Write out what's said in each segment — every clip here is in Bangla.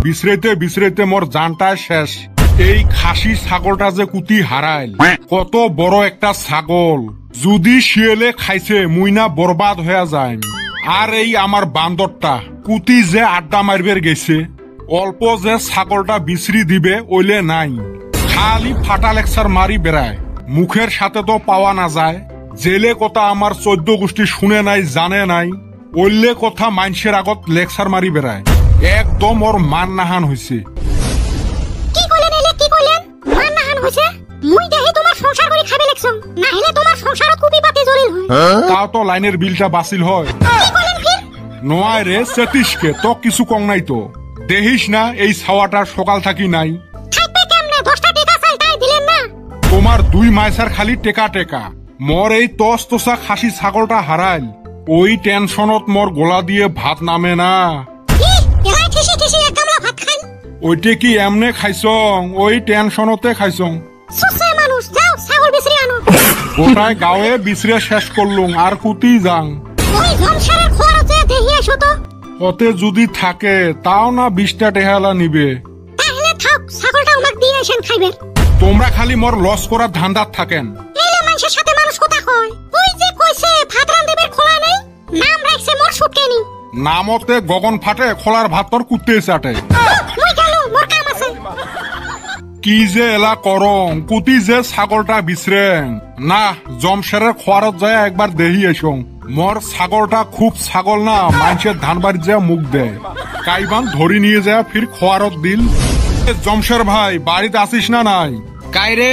বিছরাইতে বিছরাইতে মোর জানটা শেষ। এই খাসি ছাগলটা যে কুতি হারাইল, কত বড় একটা ছাগল, যদি শিয়ালে খাইছে মুই না বরবাদ হয়ে যায়। আর এই আমার বান্দরটা কুতি যে আড্ডা মারবের গেছে, অল্প যে ছাগলটা বিছরি দিবে ওইলে নাই, খালি ফাটা লেকচার মারি বেড়ায়। মুখের সাথে তো পাওয়া না যায়। জেলে কথা আমার 14 গোষ্ঠী শুনে নাই, জানে নাই, ওইলে কথা মানুষের আগত লেকচার মারি বেড়ায়। একদম ওর মান নাহান হয়েছে। কি কইলেন এলে, কি কইলেন? মান নাহান হইছে? মুই দেহি তোমার সংসার করি খাবে লেকছং, না হলে তোমার সংসারত কুপি পাতি জলিল হয়। তাও তো লাইনের বিলটা বাসিল হয়। কি কইলেন ফির? নয় রে সেতিশকে তো কিছু কম নাই তো। দেখিস না এই ছাওয়াটা সকাল থাকি নাই। থাকবে কেমনে? 10টা টাকা চাই তাই দিলেন না। তোমার 2 মাইসার খালি টেকা টেকা। মোর এই তস তোসা খাসি ছাগলটা হারাইল, ওই টেনশনত মোর গোলা দিয়ে ভাত নামে না। কি এলাই ঠেসি ঠেসি এক গামলা ভাত খাই? ওইটে কি এমনে খাইছং? ওই টেনশনতে খাইছং। সুসে মানুষ, যাও ছাগল বিছরি আনো। গোটায় গাঁয়ে বিছরে শেষ করলুম, আর কুতি যাং। ওই জমশারের খোয়ার যে দেহি এসো তো। ওতে যদি থাকে তাও না 20টা টেহালা নিবে। তাহলে থাক, ছাগলটা আমাক দিয়ে আসেন খাইবে। তোমরা খালি মোর লস করার ধান্দাত থাকেন। এলে মানুষের সাথে মানুষ কথা কয়। ওই যে কইছে ভাত রান্ধিবের খোলা নাই, নাম রাখছে মোর সুটকেনি। নামতে গগন ফাটে, খোলার ভাতর কুত্তে চাটে। মুই গেল, মোর কাম আছে। কি যে এলা করং, কুতি যে ছাগলটা বিছরেং না, জমশেরের খোয়ারত যায় একবার দেহি এসং। মোর ছাগলটা খুব ছাগল না, মানুষের ধান বাড়ি যা মুখ দেয়, কাইবান ধরি নিয়ে যায় ফির খোয়ারত দিল। জমশের ভাই বাড়িতে আসিস না নাই? কাইরে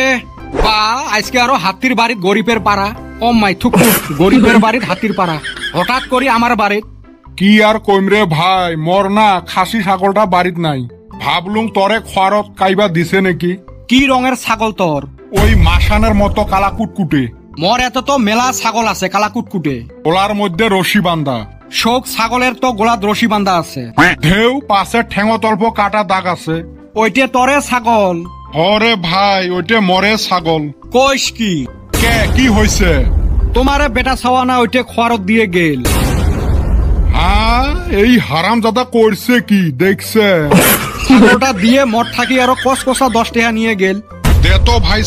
বা আজকে আরো হাতির বাড়িত গরিবের পাড়া। ও মাই থুক, গরিবের বাড়িত হাতির পাড়া হঠাৎ করি আমার বাড়িত। কি আর কইমরে ভাই, মোর না খাসি ছাগলটা বাড়িত নাই, ভাবলুম তরে খোয়ারত কাইবা দিছে নাকি। কি রঙের ছাগল তোর? ওই মাসানের মতো কালা কুটকুটে। মোর এত তো মেলা ছাগল আছে কালা কুটকুটে। ওলার মধ্যে রশি বান্ধা। শোক ছাগলের তো গোলাত রশি বান্ধা আছে। ঢেউ পাশে ঠেঙত অল্প কাটা দাগ আছে। ওইটে তরে ছাগল? হরে ভাই, ওইটে মরে ছাগল। কইস কি? কে কি হয়েছে? তোমারে বেটা ছাওয়া না ওইটে খোয়ারত দিয়ে গেল। হ্যাঁ, এই হারাম দাদা করছে কি দেখছে? ছাগলটা দিয়ে মঠ থাকি আরো কস কষা 10 টাকা নিয়ে গেল। দে তো ভাই।